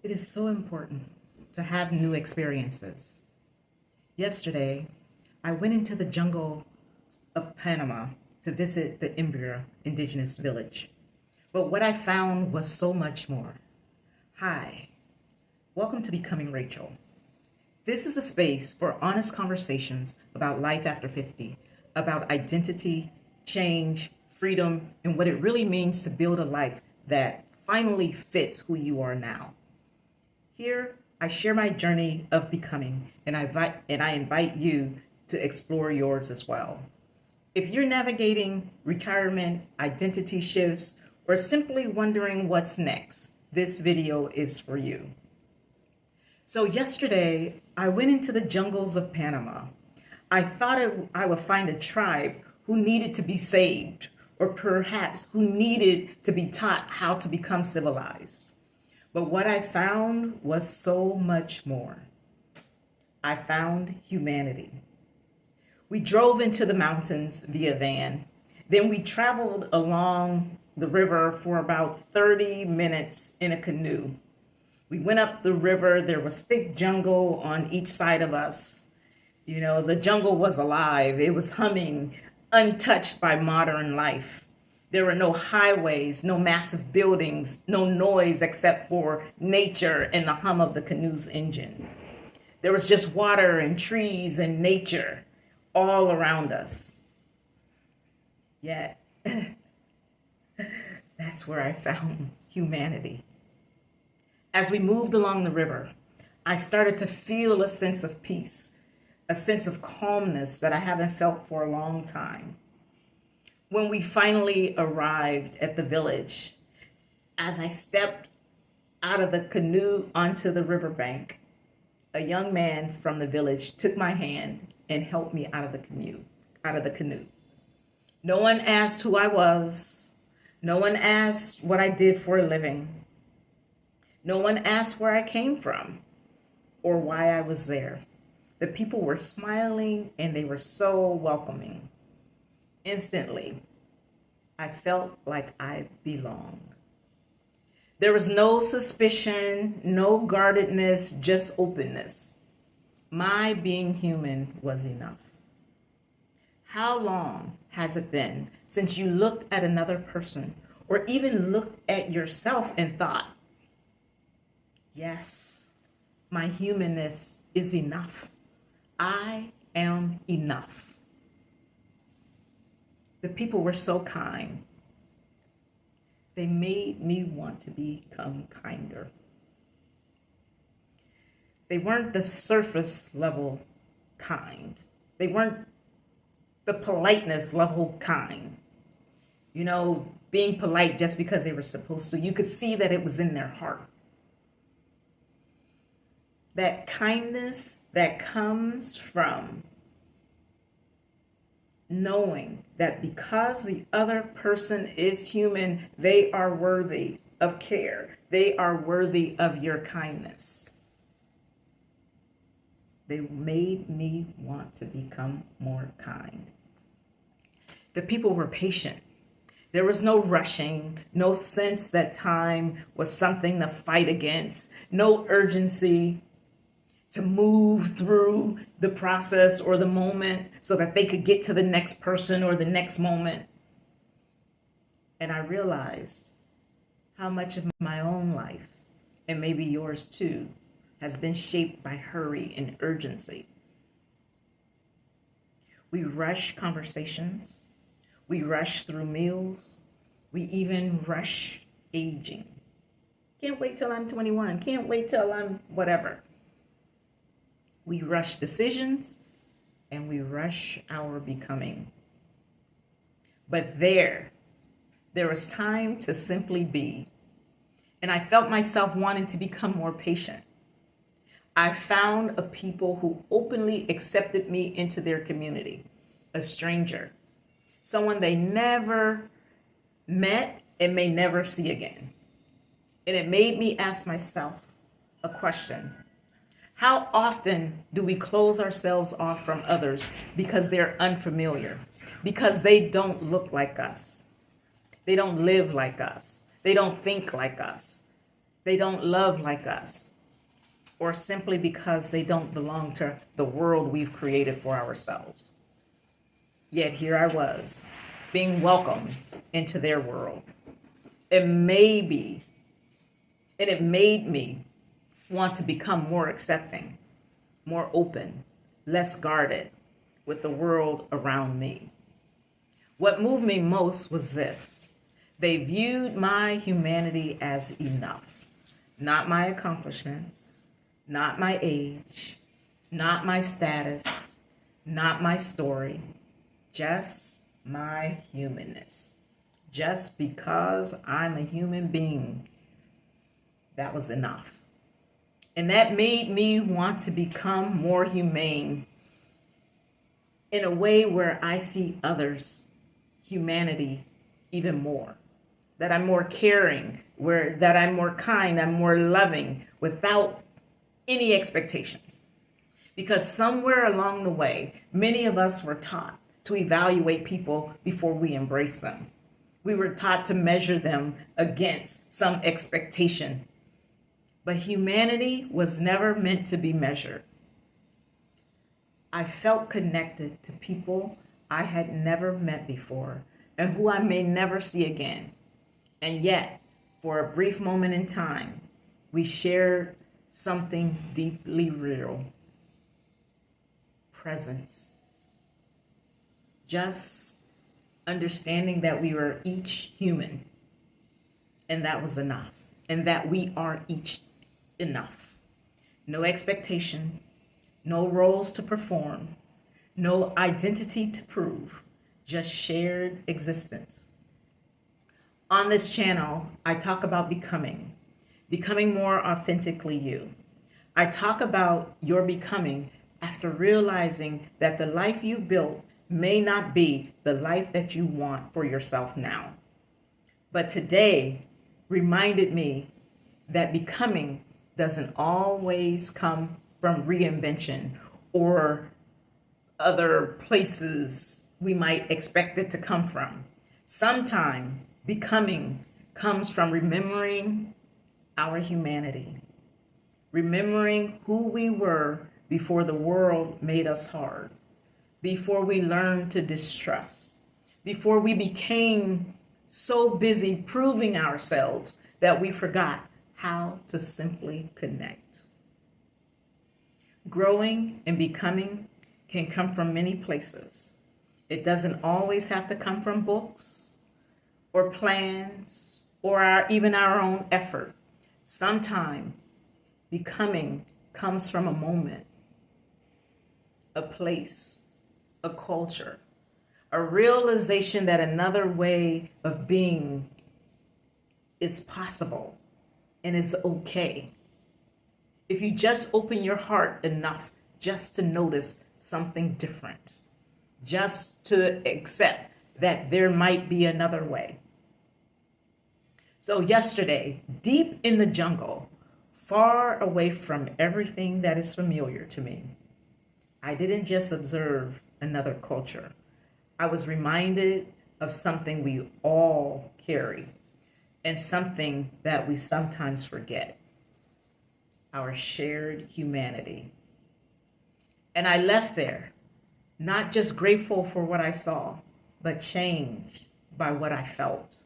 It is so important to have new experiences. Yesterday, I went into the jungle of Panama to visit the Embera Indigenous village. But what I found was so much more. Hi, welcome to Becoming Rachel. This is a space for honest conversations about life after 50, about identity, change, freedom, and what it really means to build a life that finally fits who you are now. Here, I share my journey of becoming, and I invite you to explore yours as well. If you're navigating retirement, identity shifts, or simply wondering what's next, this video is for you. So yesterday, I went into the jungles of Panama. I thought I would find a tribe who needed to be saved, or perhaps who needed to be taught how to become civilized. But what I found was so much more. I found humanity. We drove into the mountains via van. Then we traveled along the river for about 30 minutes in a canoe. We went up the river. There was thick jungle on each side of us. You know, the jungle was alive. It was humming, untouched by modern life. There were no highways, no massive buildings, no noise except for nature and the hum of the canoe's engine. There was just water and trees and nature all around us. Yet, that's where I found humanity. As we moved along the river, I started to feel a sense of peace, a sense of calmness that I haven't felt for a long time. When we finally arrived at the village, as I stepped out of the canoe onto the riverbank, a young man from the village took my hand and helped me out of the canoe. No one asked who I was. No one asked what I did for a living. No one asked where I came from or why I was there. The people were smiling and they were so welcoming. Instantly, I felt like I belonged. There was no suspicion, no guardedness, just openness. My being human was enough. How long has it been since you looked at another person or even looked at yourself and thought, yes, my humanness is enough. I am enough. The people were so kind. They made me want to become kinder. They weren't the surface level kind. They weren't the politeness level kind. You know, being polite just because they were supposed to. You could see that it was in their heart. That kindness that comes from knowing that because the other person is human, they are worthy of care. They are worthy of your kindness. They made me want to become more kind. The people were patient. There was no rushing, no sense that time was something to fight against, no urgency to move through the process or the moment so that they could get to the next person or the next moment. And I realized how much of my own life, and maybe yours too, has been shaped by hurry and urgency. We rush conversations. We rush through meals. We even rush aging. Can't wait till I'm 21. Can't wait till I'm whatever. We rush decisions and we rush our becoming. But there was time to simply be. And I felt myself wanting to become more patient. I found a people who openly accepted me into their community, a stranger, someone they never met and may never see again. And it made me ask myself a question. How often do we close ourselves off from others because they're unfamiliar, because they don't look like us, they don't live like us, they don't think like us, they don't love like us, or simply because they don't belong to the world we've created for ourselves. Yet here I was, being welcomed into their world. It may be, and it made me want to become more accepting, more open, less guarded with the world around me. What moved me most was this: they viewed my humanity as enough, not my accomplishments, not my age, not my status, not my story, just my humanness. Just because I'm a human being, that was enough. And that made me want to become more humane in a way where I see others' humanity even more. That I'm more caring, that I'm more kind, I'm more loving without any expectation. Because somewhere along the way, many of us were taught to evaluate people before we embrace them. We were taught to measure them against some expectation. But humanity was never meant to be measured. I felt connected to people I had never met before and who I may never see again. And yet, for a brief moment in time, we shared something deeply real: presence. Just understanding that we were each human, and that was enough, and that we are each enough. No expectation, no roles to perform, no identity to prove, just shared existence. On this channel, I talk about becoming more authentically you. I talk about your becoming after realizing that the life you built may not be the life that you want for yourself now. But today reminded me that becoming doesn't always come from reinvention or other places we might expect it to come from. Sometimes becoming comes from remembering our humanity, remembering who we were before the world made us hard, before we learned to distrust, before we became so busy proving ourselves that we forgot how to simply connect. Growing and becoming can come from many places. It doesn't always have to come from books or plans or even our own effort. Sometimes becoming comes from a moment, a place, a culture, a realization that another way of being is possible and is okay. If you just open your heart enough just to notice something different, just to accept that there might be another way. So yesterday, deep in the jungle, far away from everything that is familiar to me, I didn't just observe another culture. I was reminded of something we all carry and something that we sometimes forget: our shared humanity. And I left there, not just grateful for what I saw, but changed by what I felt.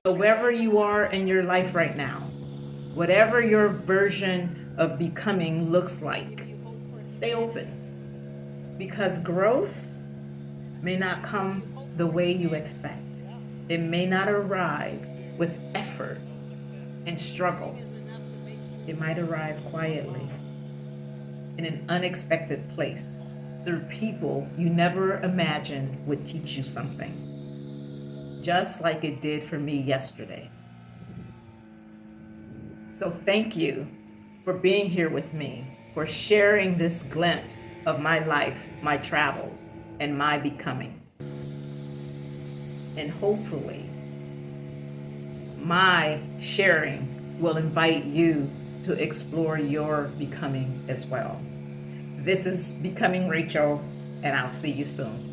So wherever you are in your life right now, whatever your version of becoming looks like, stay open, because growth may not come the way you expect. It may not arrive with effort and struggle. It might arrive quietly in an unexpected place through people you never imagined would teach you something, just like it did for me yesterday. So thank you for being here with me, for sharing this glimpse of my life, my travels, and my becoming. And hopefully, my sharing will invite you to explore your becoming as well. This is Becoming Rachel, and I'll see you soon.